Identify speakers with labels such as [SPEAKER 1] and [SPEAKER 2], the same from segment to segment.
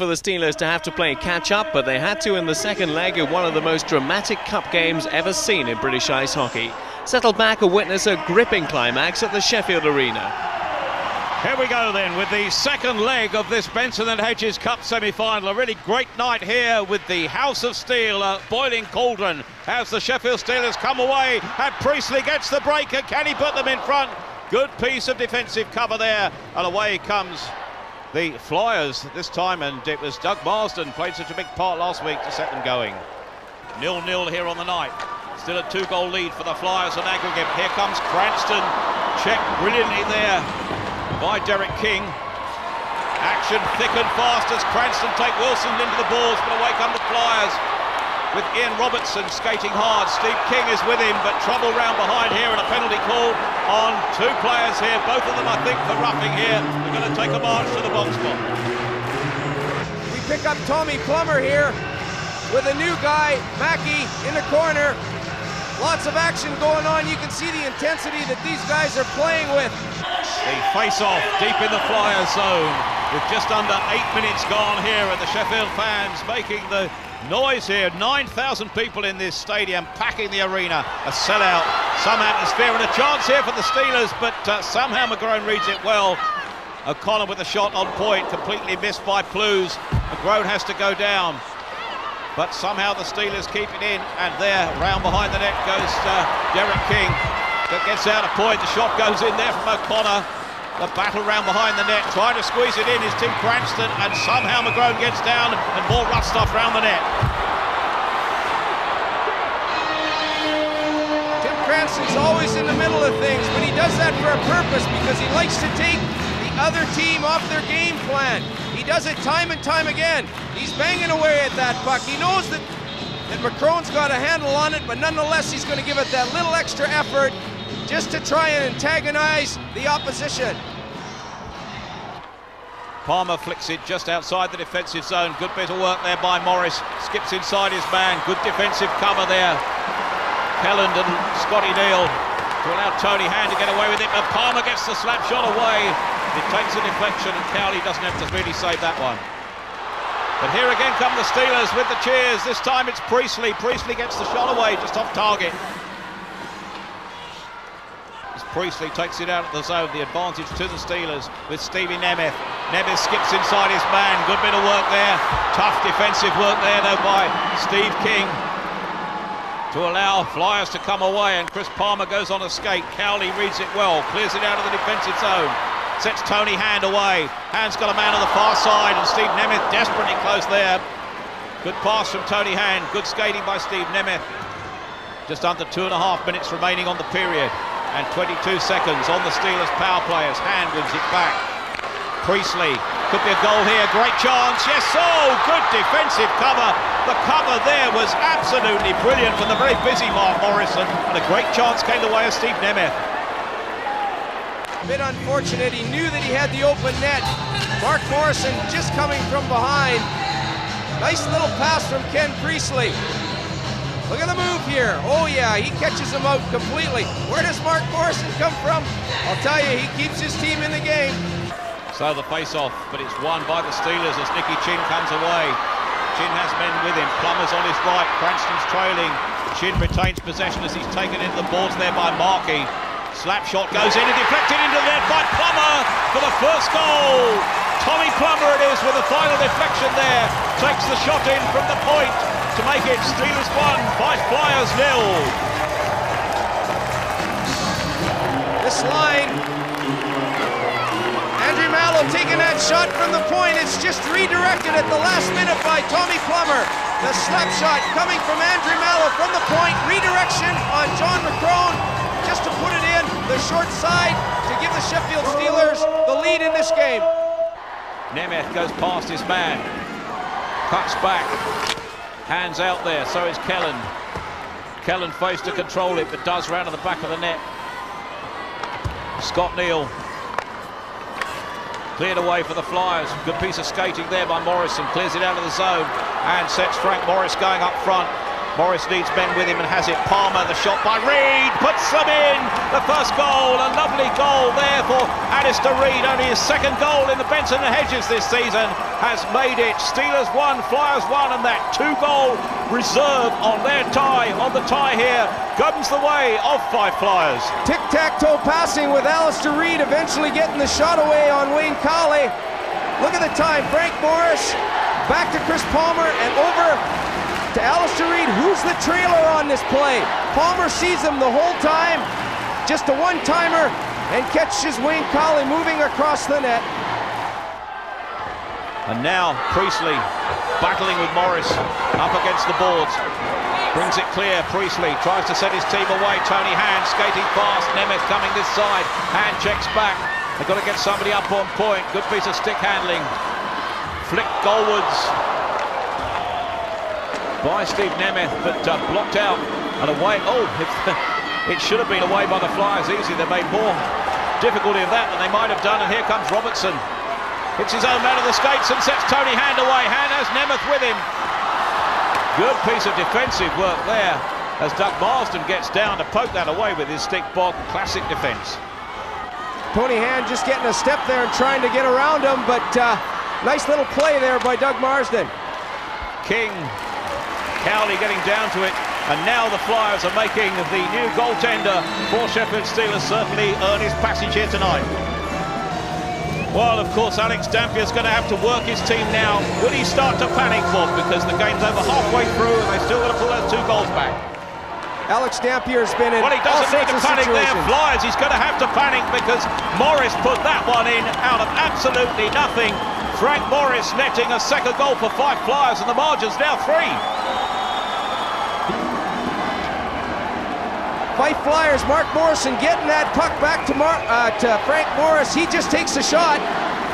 [SPEAKER 1] for the Steelers to have to play catch-up, but they had to in the second leg of one of the most dramatic cup games ever seen in British ice hockey. Settled back and witness a gripping climax at the Sheffield Arena.
[SPEAKER 2] Here we go then with the second leg of this Benson and Hedges Cup semi-final. A really great night here with the House of Steel, a boiling cauldron as the Sheffield Steelers come away, and Priestley gets the break, and can he put them in front? Good piece of defensive cover there, and away comes the Flyers this time, and it was Doug Marsden played such a big part last week to set them going. 0-0 here on the night. Still a 2-goal lead for the Flyers on aggregate. Here comes Cranston, checked brilliantly there by Derek King. Action thick and fast as Cranston take Wilson into the balls, but away come the Flyers with Ian Robertson skating hard. Steve King is with him, but trouble round behind here, and a penalty call on two players here, both of them I think for roughing here. They're going to take a march to the box spot.
[SPEAKER 3] We pick up Tommy Plummer here with a new guy, Mackey, in the corner. Lots of action going on. You can see the intensity that these guys are playing with.
[SPEAKER 2] The face-off deep in the Flyers zone with just under 8 minutes gone here, and the Sheffield fans making the noise here. 9,000 people in this stadium packing the arena. A sellout, some atmosphere, and a chance here for the Steelers, but somehow McGrone reads it well. O'Connor with a shot on point, completely missed by Plews. McGrone has to go down, but somehow the Steelers keep it in, and there, round behind the net goes Derek King. That gets out a point, the shot goes in there from O'Connor. The battle round behind the net, trying to squeeze it in is Tim Cranston, and somehow McGrone gets down, and more rough stuff round the net.
[SPEAKER 3] Tim Cranston's always in the middle of things, but he does that for a purpose, because he likes to take the other team off their game plan. He does it time and time again. He's banging away at that puck. He knows that McCrone's got a handle on it, but nonetheless he's going to give it that little extra effort just to try and antagonize the opposition.
[SPEAKER 2] Palmer flicks it just outside the defensive zone. Good bit of work there by Morris. Skips inside his man. Good defensive cover there. Kelland and Scotty Neal to allow Tony Hand to get away with it, but Palmer gets the slap shot away. It takes a deflection, and Cowley doesn't have to really save that one. But here again come the Steelers with the cheers. This time it's Priestley. Priestley gets the shot away just off target. As Priestley takes it out of the zone, the advantage to the Steelers with Stevie Nemeth. Nemeth skips inside his man. Good bit of work there. Tough defensive work there though by Steve King to allow Flyers to come away, and Chris Palmer goes on a skate. Cowley reads it well, clears it out of the defensive zone. Sets Tony Hand away. Hand's got a man on the far side, and Steve Nemeth desperately close there. Good pass from Tony Hand. Good skating by Steve Nemeth. Just under 2.5 minutes remaining on the period, and 22 seconds on the Steelers power play as Hand wins it back. Priestley, could be a goal here. Great chance. Yes, oh, good defensive cover. The cover there was absolutely brilliant from the very busy Mark Morrison, and a great chance came the way of Steve Nemeth.
[SPEAKER 3] A bit unfortunate, he knew that he had the open net. Mark Morrison just coming from behind. Nice little pass from Ken Priestley. Look at the move here. Oh yeah, he catches him out completely. Where does Mark Morrison come from? I'll tell you, he keeps his team in the game.
[SPEAKER 2] So the face-off, but it's won by the Steelers as Nicky Chin comes away. Chin has men with him. Plummer's on his right, Cranston's trailing. Chin retains possession as he's taken into the boards there by Markey. Slap shot goes in and deflected into the net by Plummer for the first goal. Tommy Plummer it is with a final deflection there. Takes the shot in from the point to make it Steelers 1, Fife Flyers 0.
[SPEAKER 3] This line, Andrew Mallow taking that shot from the point. It's just redirected at the last minute by Tommy Plummer. The slap shot coming from Andrew Mallow from the point. Redirection on John McCrone, just to put it in the short side to give the Sheffield Steelers the lead in this game.
[SPEAKER 2] Nemeth goes past his man, cuts back, hands out there, so is Kelland. Kelland fails to control it, but does round to the back of the net. Scott Neal cleared away for the Flyers. Good piece of skating there by Morrison, clears it out of the zone and sets Frank Morris going up front. Morris needs men with him and has it. Palmer, the shot by Reed, puts them in. The first goal, a lovely goal there for Alistair Reed. Only his second goal in the Benson and Hedges this season has made it. Steelers 1, Flyers 1, and that 2-goal reserve on their tie, on the tie here, comes the way of Fife Flyers.
[SPEAKER 3] Tic-tac-toe passing with Alistair Reed eventually getting the shot away on Wayne Cowley. Look at the time, Frank Morris, back to Chris Palmer and over to Alistair Reed. Who's the trailer on this play? Palmer sees him the whole time, just a one-timer, and catches Wayne Cowley moving across the net.
[SPEAKER 2] And now Priestley battling with Morris up against the boards. Brings it clear, Priestley tries to set his team away. Tony Hand skating fast, Nemeth coming this side. Hand checks back. They've got to get somebody up on point. Good piece of stick handling. Flick goalwards by Steve Nemeth, but blocked out and away. Oh, it should have been away by the Flyers easy. They made more difficulty of that than they might have done. And here comes Robertson. Hits his own man of the skates and sets Tony Hand away. Hand has Nemeth with him. Good piece of defensive work there as Doug Marsden gets down to poke that away with his stick bog. Classic defense.
[SPEAKER 3] Tony Hand just getting a step there and trying to get around him, but nice little play there by Doug Marsden.
[SPEAKER 2] King, Cowley getting down to it, and now the Flyers are making the new goaltender for Sheffield Steelers certainly earn his passage here tonight. Well, of course, Alex Dampier's going to have to work his team now. Will he start to panic, Bob? Because the game's over halfway through and they've still got to pull those 2 goals back.
[SPEAKER 3] Alex Dampier's been in
[SPEAKER 2] well, he doesn't need to panic there, Flyers. He's going to have to panic because Morris put that one in out of absolutely nothing. Frank Morris netting a second goal for Fife Flyers, and the margin's now 3.
[SPEAKER 3] Fife Flyers, Mark Morrison getting that puck back to Frank Morris. He just takes a shot.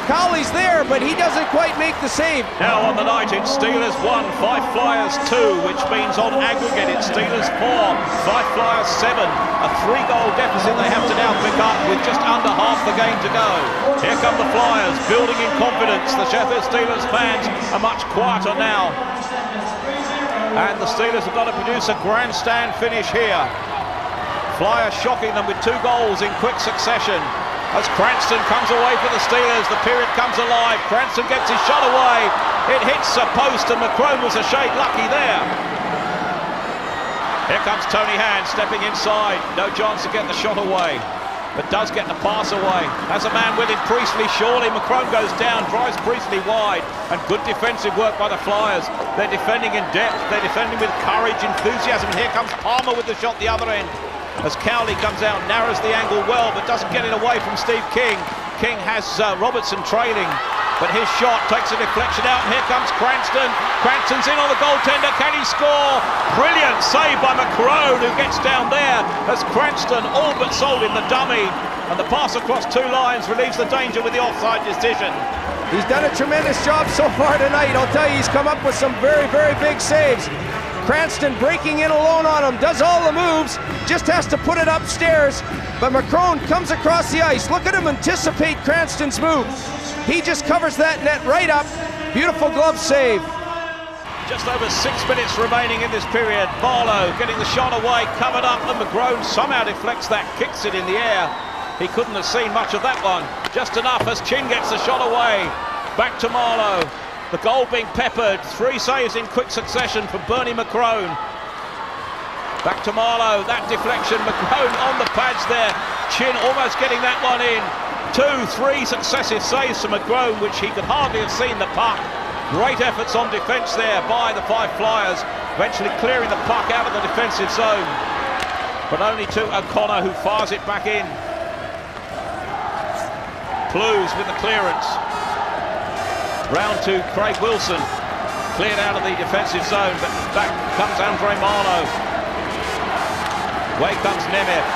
[SPEAKER 3] Cowley's there, but he doesn't quite make the save.
[SPEAKER 2] Now on the night, it's Steelers 1, Fife Flyers 2, which means on aggregate it's Steelers 4, Fife Flyers 7. A 3-goal deficit they have to now pick up with just under half the game to go. Here come the Flyers, building in confidence. The Sheffield Steelers fans are much quieter now. And the Steelers have got to produce a grandstand finish here. Flyers shocking them with 2 goals in quick succession. As Cranston comes away for the Steelers, the period comes alive. Cranston gets his shot away. It hits a post and McCrone was a shade lucky there. Here comes Tony Hand stepping inside. No chance to get the shot away, but does get the pass away. Has a man with him, Priestley, surely. McCrone goes down, drives Priestley wide, and good defensive work by the Flyers. They're defending in depth, they're defending with courage, enthusiasm. Here comes Palmer with the shot the other end. As Cowley comes out, narrows the angle well, but doesn't get it away from Steve King. King has Robertson trailing, but his shot takes a deflection out, and here comes Cranston. Cranston's in on the goaltender, can he score? Brilliant save by McCrone, who gets down there as Cranston all but sold him the dummy, and the pass across 2 lines relieves the danger with the offside decision.
[SPEAKER 3] He's done a tremendous job so far tonight. I'll tell you, he's come up with some very, very big saves. Cranston breaking in alone on him, does all the moves, just has to put it upstairs, but McCrone comes across the ice. Look at him anticipate Cranston's move. He just covers that net right up. Beautiful glove save.
[SPEAKER 2] Just over 6 minutes remaining in this period. Barlow getting the shot away, covered up, and McCrone somehow deflects that, kicks it in the air. He couldn't have seen much of that one. Just enough as Chin gets the shot away. Back to Marlowe. The goal being peppered, 3 saves in quick succession from Bernie McCrone. Back to Marlowe, that deflection, McCrone on the pads there. Chin almost getting that one in. 2-3 successive saves from McCrone, which he could hardly have seen the puck. Great efforts on defence there by the Fife Flyers, eventually clearing the puck out of the defensive zone. But only to O'Connor, who fires it back in. Plews with the clearance. Round to Craig Wilson, cleared out of the defensive zone, but back comes Andre Marlowe. Away comes Nemeth.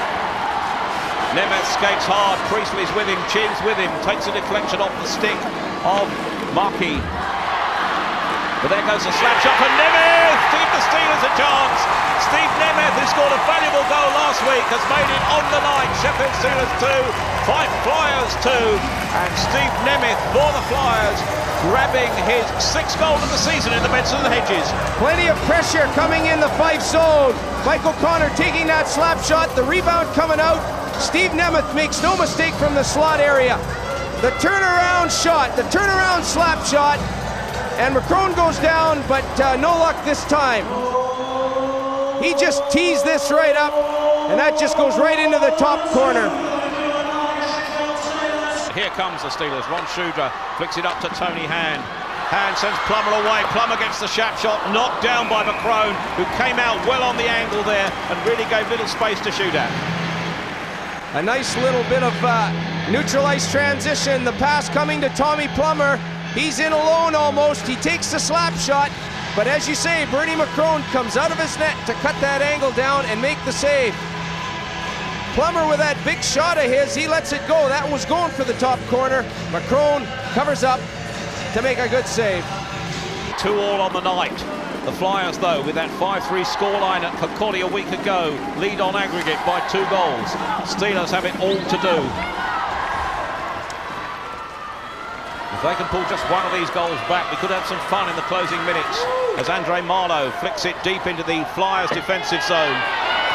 [SPEAKER 2] Nemeth skates hard, Priestley's with him, Chin's with him, takes a deflection off the stick of Markey. But there goes a slap shot for Nemeth to give the Steelers a chance. Steve Nemeth, who scored a valuable goal last week, has made it on the night. Sheffield Steelers 2, Fife Flyers 2, and Steve Nemeth for the Flyers grabbing his 6th goal of the season in the Benson and Hedges.
[SPEAKER 3] Plenty of pressure coming in the Fife zone. Mike O'Connor taking that slap shot, the rebound coming out. Steve Nemeth makes no mistake from the slot area. The turnaround shot, the turnaround slap shot, and McCrone goes down, but no luck this time. He just teased this right up, and that just goes right into the top corner.
[SPEAKER 2] Here comes the Steelers. Ron Shudra flicks it up to Tony Hand. Hand sends Plummer away. Plummer gets the shot shot, knocked down by McCrone, who came out well on the angle there and really gave little space to shoot at.
[SPEAKER 3] A nice little bit of neutral ice transition. The pass coming to Tommy Plummer. He's in alone almost. He takes the slap shot. But as you say, Bernie McCrone comes out of his net to cut that angle down and make the save. Plummer with that big shot of his, he lets it go. That was going for the top corner. McCrone covers up to make a good save.
[SPEAKER 2] 2-all on the night. The Flyers, though, with that 5-3 scoreline at Kirkcaldy a week ago, lead on aggregate by 2 goals. Steelers have it all to do. If they can pull just one of these goals back, we could have some fun in the closing minutes. As Andre Marlowe flicks it deep into the Flyers' defensive zone.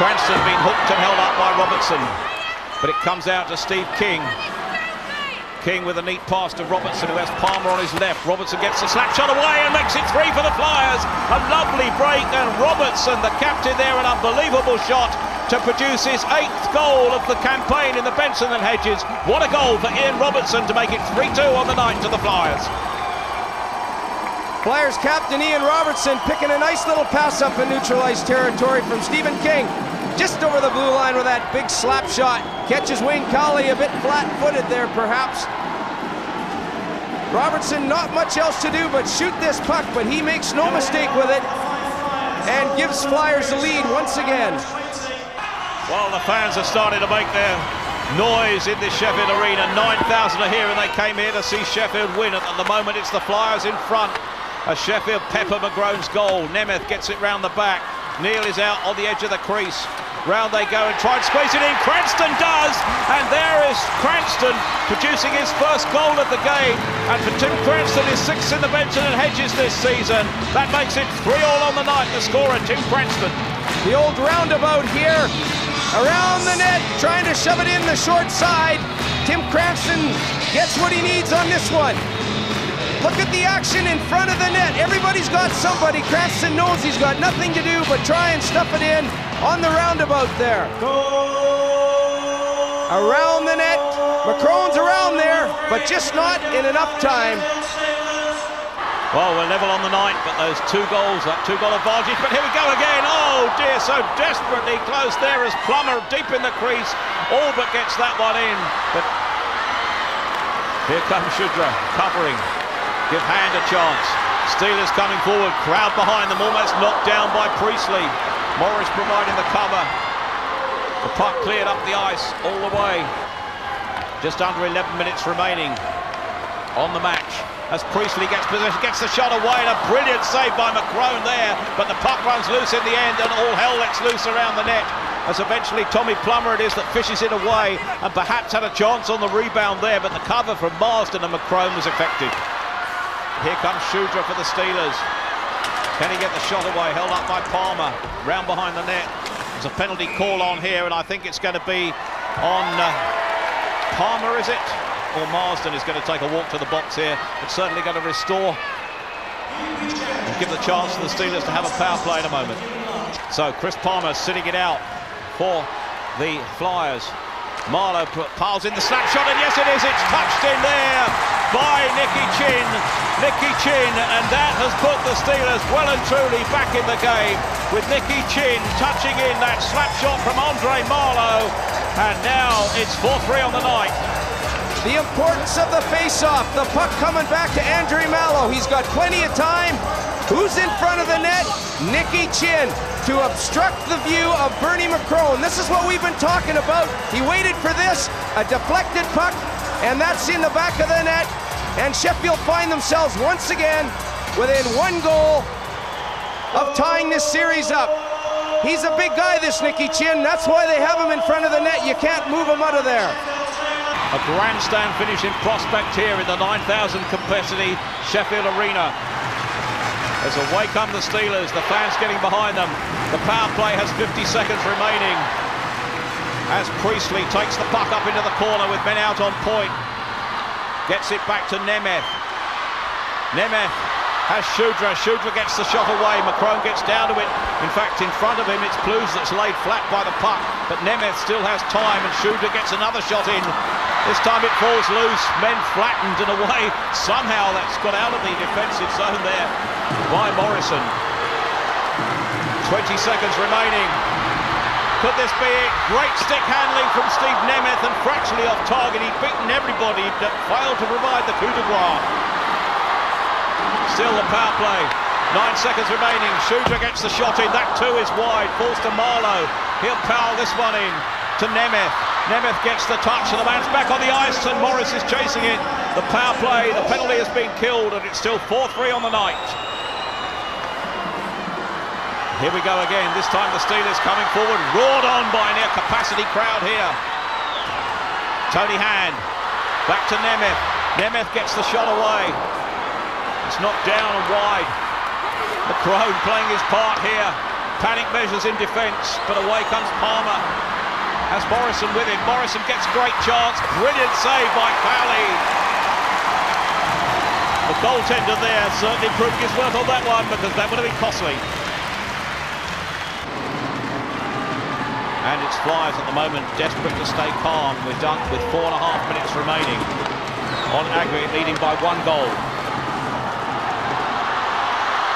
[SPEAKER 2] Cranston being hooked and held up by Robertson. But it comes out to Steve King. King with a neat pass to Robertson, who has Palmer on his left. Robertson gets the slap shot away and makes it 3 for the Flyers. A lovely break, and Robertson, the captain there, an unbelievable shot to produce his 8th goal of the campaign in the Benson and Hedges. What a goal for Ian Robertson to make it 3-2 on the night to the Flyers.
[SPEAKER 3] Flyers captain Ian Robertson picking a nice little pass up in neutral ice territory from Stephen King. Just over the blue line with that big slap shot. Catches Wayne Cowley a bit flat-footed there, perhaps. Robertson, not much else to do but shoot this puck, but he makes no mistake with it and gives Flyers the lead once again.
[SPEAKER 2] Well, the fans are starting to make their noise in this Sheffield arena. 9,000 are here, and they came here to see Sheffield win. At the moment, it's the Flyers in front. As Sheffield pepper McGrone's goal. Nemeth gets it round the back. Neil is out on the edge of the crease. Round they go and try and squeeze it in. Cranston does, and there is Cranston producing his 1st goal of the game. And for Tim Cranston, his 6th in the Benson and Hedges this season. That makes it 3-all on the night. The scorer, Tim Cranston.
[SPEAKER 3] The old roundabout here, around the net, trying to shove it in the short side. Tim Cranston gets what he needs on this one. Look at the action in front of the net. Everybody's got somebody. Cranston knows he's got nothing to do but try and stuff it in on the roundabout there. Around the net. McCrone's around there, but just not in enough time.
[SPEAKER 2] Well, we're level on the night, but those 2 goals, that 2-goal advantage. But here we go again. Oh dear, so desperately close there as Plummer deep in the crease. All but gets that one in. But here comes Shudra covering. Give Hand a chance. Steelers coming forward, crowd behind them, almost knocked down by Priestley. Morris providing the cover. The puck cleared up the ice all the way. Just under 11 minutes remaining on the match. As Priestley gets possession, gets the shot away, and a brilliant save by McCrone there. But the puck runs loose in the end, and all hell lets loose around the net. As eventually Tommy Plummer it is that fishes it away, and perhaps had a chance on the rebound there, but the cover from Marsden and McCrone was effective. Here comes Shudra for the Steelers. Can he get the shot away? Held up by Palmer. Round behind the net. There's a penalty call on here, and I think it's going to be on Palmer, is it? Or Marsden is going to take a walk to the box here. It's certainly going to restore and give the chance to the Steelers to have a power play in a moment. So Chris Palmer sitting it out for the Flyers. Marlowe piles in the slap shot, and yes it is, it's touched in there by Nicky Chin, and that has put the Steelers well and truly back in the game, with Nicky Chin touching in that slap shot from Andre Marlowe, and now it's 4-3 on the night.
[SPEAKER 3] The importance of the face-off, the puck coming back to Andre Marlowe. He's got plenty of time. Who's in front of the net? Nicky Chin to obstruct the view of Bernie McCrone. This is what we've been talking about. He waited for this, a deflected puck, and that's in the back of the net. And Sheffield find themselves once again within 1 goal of tying this series up. He's a big guy, this Nicky Chin. That's why they have him in front of the net. You can't move him out of there.
[SPEAKER 2] A grandstand finishing prospect here in the 9,000 capacity Sheffield Arena. As away come the Steelers, the fans getting behind them. The power play has 50 seconds remaining. As Priestley takes the puck up into the corner with men out on point. Gets it back to Nemeth. Nemeth has Shudra. Shudra gets the shot away. McCrone gets down to it. In fact, in front of him, it's Blues that's laid flat by the puck. But Nemeth still has time, and Shudra gets another shot in. This time it falls loose. Men flattened and away. Somehow that's got out of the defensive zone there by Morrison. 20 seconds remaining. Could this be it? Great stick handling from Steve Nemeth, and fractionally off target. He'd beaten everybody but failed to provide the coup de grace. Still the power play. 9 seconds remaining. Shudra gets the shot in. That too is wide. Falls to Marlowe. He'll power this one in to Nemeth. Nemeth gets the touch and the man's back on the ice, and Morris is chasing it. The power play, the penalty has been killed, and it's still 4-3 on the night. Here we go again. This time the Steelers coming forward, roared on by an air-capacity crowd here. Tony Hand. Back to Nemeth. Nemeth gets the shot away. It's knocked down and wide. McCrone playing his part here. Panic measures in defence, but away comes Palmer. Has Morrison with him. Morrison gets great chance. Brilliant save by Cowley. The goaltender there certainly proved his worth on that one, because that would have been costly. And it's Flyers at the moment, desperate to stay calm. We're done with 4.5 minutes remaining. On aggregate, leading by 1 goal.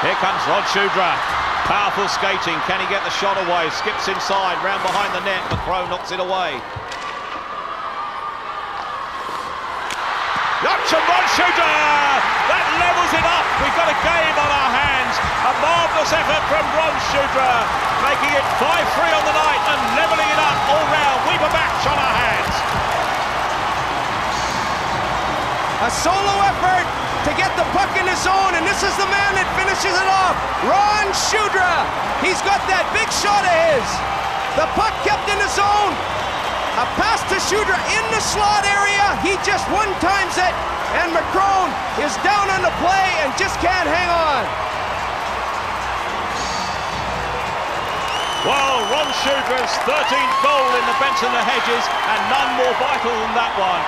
[SPEAKER 2] Here comes Rod Shudra. Powerful skating. Can he get the shot away? Skips inside, round behind the net. McCrone knocks it away. That's from Rod Shudra! That levels it up. We've got a game on our hands. A marvellous effort from Rod Shudra, making it 5-3 on the night and levelling it up all round. We've a match on our hands.
[SPEAKER 3] A solo effort to get the puck in his zone, and this is the man that finishes it off. Ron Shudra. He's got that big shot of his. The puck kept in the zone. A pass to Shudra in the slot area. He just one-times it, and McCrone is down on the play and just can't hang on.
[SPEAKER 2] Well, Ron Shudra's 13th goal in the Benson and Hedges, and none more vital than that one.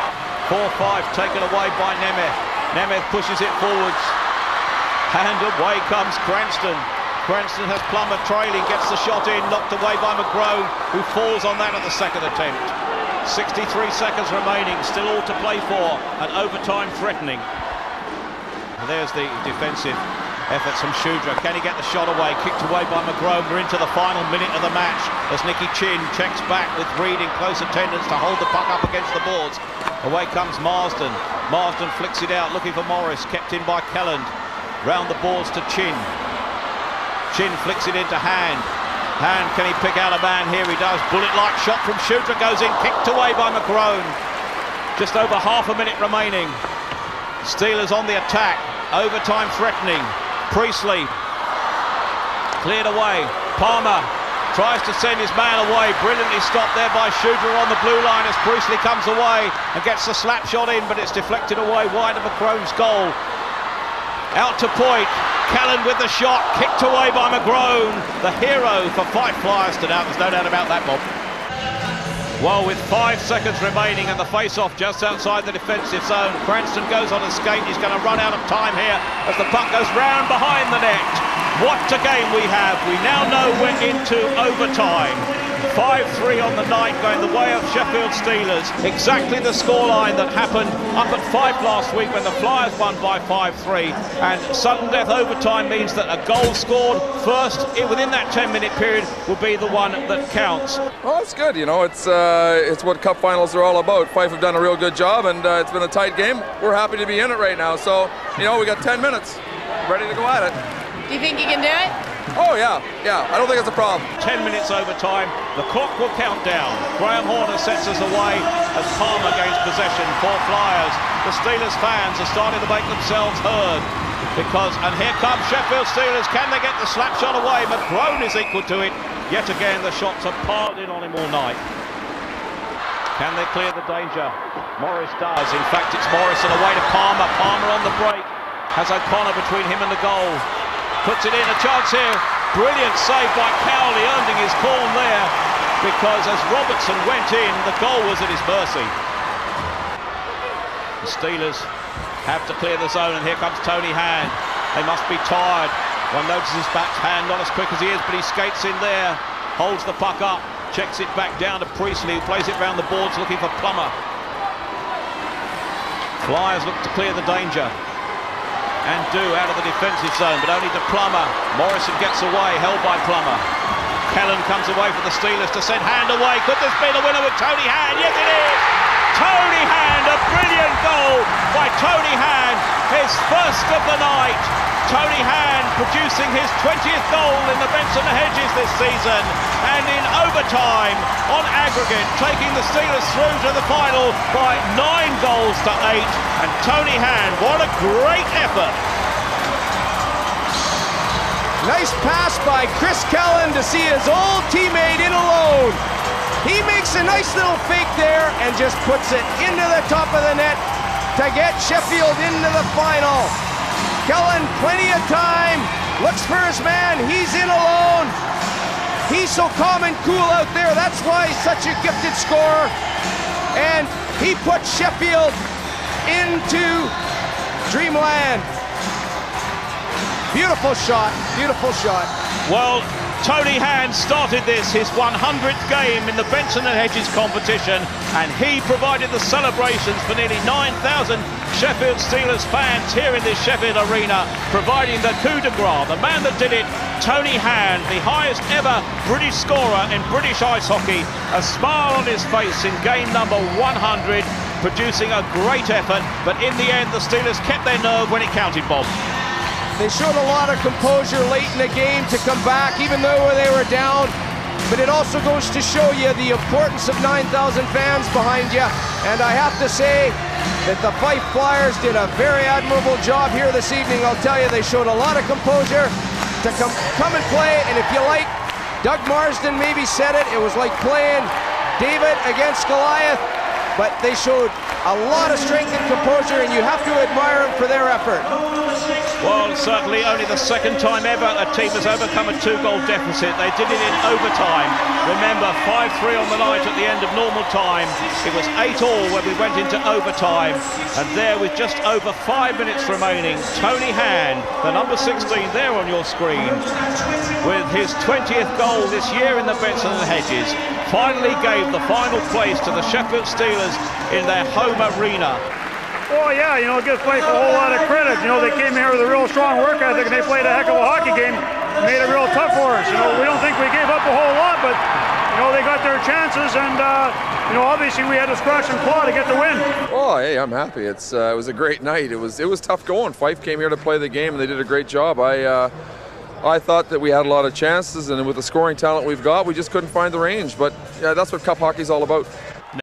[SPEAKER 2] 4-5 taken away by Nemeth. Nemeth pushes it forwards. And away comes Cranston. Cranston has Plummer trailing, gets the shot in, knocked away by McGrone, who falls on that at the second attempt. 63 seconds remaining, still all to play for, and overtime threatening. And there's the defensive efforts from Shudra. Can he get the shot away? Kicked away by McGrone. We're into the final minute of the match as Nicky Chin checks back with Reed in close attendance to hold the puck up against the boards. Away comes Marsden. Marsden flicks it out, looking for Morris, kept in by Kelland. Round the boards to Chin. Chin flicks it into Hand. Hand, can he pick out a man? Here he does. Bullet-like shot from Shudra goes in, kicked away by McCrone. Just over half a minute remaining. Steelers on the attack. Overtime threatening. Priestley cleared away. Palmer tries to send his man away. Brilliantly stopped there by Shudra on the blue line as Priestley comes away and gets the slap shot in, but it's deflected away wide of McCrone's goal. Out to point. Callan with the shot, kicked away by McGrone, the hero for Fife Flyers tonight. There's no doubt about that, Bob. Well, with 5 seconds remaining and the face-off just outside the defensive zone, Cranston goes on a skate. He's going to run out of time here as the puck goes round behind the net. What a game we have. We now know we're into overtime. 5-3 on the night, going the way of Sheffield Steelers. Exactly the scoreline that happened up at Fife last week when the Flyers won by 5-3. And sudden death overtime means that a goal scored first within that 10-minute period will be the one that counts.
[SPEAKER 4] Well, it's good, you know, it's what cup finals are all about. Fife have done a real good job, and it's been a tight game. We're happy to be in it right now. So, you know, we got 10 minutes, ready to go at it.
[SPEAKER 5] Do you think you can do it?
[SPEAKER 4] Oh, yeah, I don't think it's a problem.
[SPEAKER 2] 10 minutes overtime, the clock will count down. Graham Horner sets us away as Palmer gains possession for Flyers. The Steelers fans are starting to make themselves heard because, and here comes Sheffield Steelers, can they get the slap shot away? McGrone is equal to it. Yet again, the shots are piled in on him all night. Can they clear the danger? Morris does. In fact, it's Morrison away to Palmer. Palmer on the break. Has O'Connor between him and the goal. Puts it in, a chance here. Brilliant save by Cowley, earning his corn there, because as Robertson went in, the goal was at his mercy. The Steelers have to clear the zone, and here comes Tony Hand. They must be tired. One notices back Hand, not as quick as he is, but he skates in there, holds the puck up, checks it back down to Priestley, who plays it round the boards looking for Plummer. Flyers look to clear the danger. And do out of the defensive zone, but only to Plummer. Morrison gets away, held by Plummer. Kellen comes away for the Steelers to send Hand away. Could this be the winner with Tony Hand? Yes, it is! Tony Hand, a brilliant goal by Tony Hand, his first of the night. Tony Hand producing his 20th goal in the Benson Hedges this season, and in overtime on aggregate taking the Steelers through to the final by 9 goals to 8. And Tony Hand, what a great effort.
[SPEAKER 3] Nice pass by Chris Kellen to see his old teammate in alone. He makes a nice little fake there and just puts it into the top of the net to get Sheffield into the final. Kellen, plenty of time, looks for his man, he's in alone. He's so calm and cool out there, that's why he's such a gifted scorer. And he puts Sheffield into dreamland. Beautiful shot, beautiful shot.
[SPEAKER 2] Well, Tony Hand started this, his 100th game in the Benson and Hedges competition, and he provided the celebrations for nearly 9,000 Sheffield Steelers fans here in this Sheffield arena, providing the coup de grace, the man that did it, Tony Hand, the highest ever British scorer in British ice hockey, a smile on his face in game number 100, producing a great effort, but in the end the Steelers kept their nerve when it counted, Bob.
[SPEAKER 3] They showed a lot of composure late in the game to come back, even though they were down. But it also goes to show you the importance of 9,000 fans behind you. And I have to say that the Fife Flyers did a very admirable job here this evening. I'll tell you, they showed a lot of composure to come and play. And if you like, Doug Marsden maybe said it, it was like playing David against Goliath. But they showed a lot of strength and composure, and you have to admire them for their effort.
[SPEAKER 2] Well, certainly only the second time ever a team has overcome a 2-goal deficit. They did it in overtime. Remember, 5-3 on the night at the end of normal time. It was 8-all when we went into overtime. And there, with just over 5 minutes remaining, Tony Hand, the number 16 there on your screen, with his 20th goal this year in the Benson and Hedges, finally gave the final place to the Sheffield Steelers in their home arena.
[SPEAKER 5] Oh yeah, you know, it gives Fife a whole lot of credit. You know, they came here with a real strong work ethic and they played a heck of a hockey game, made it real tough for us. You know, we don't think we gave up a whole lot, but you know, they got their chances, and you know, obviously we had to scratch and claw to get the win.
[SPEAKER 4] Oh, hey, I'm happy. It was a great night. It was tough going. Fife came here to play the game and they did a great job. I thought that we had a lot of chances, and with the scoring talent we've got, we just couldn't find the range. But yeah, that's what cup hockey's all about.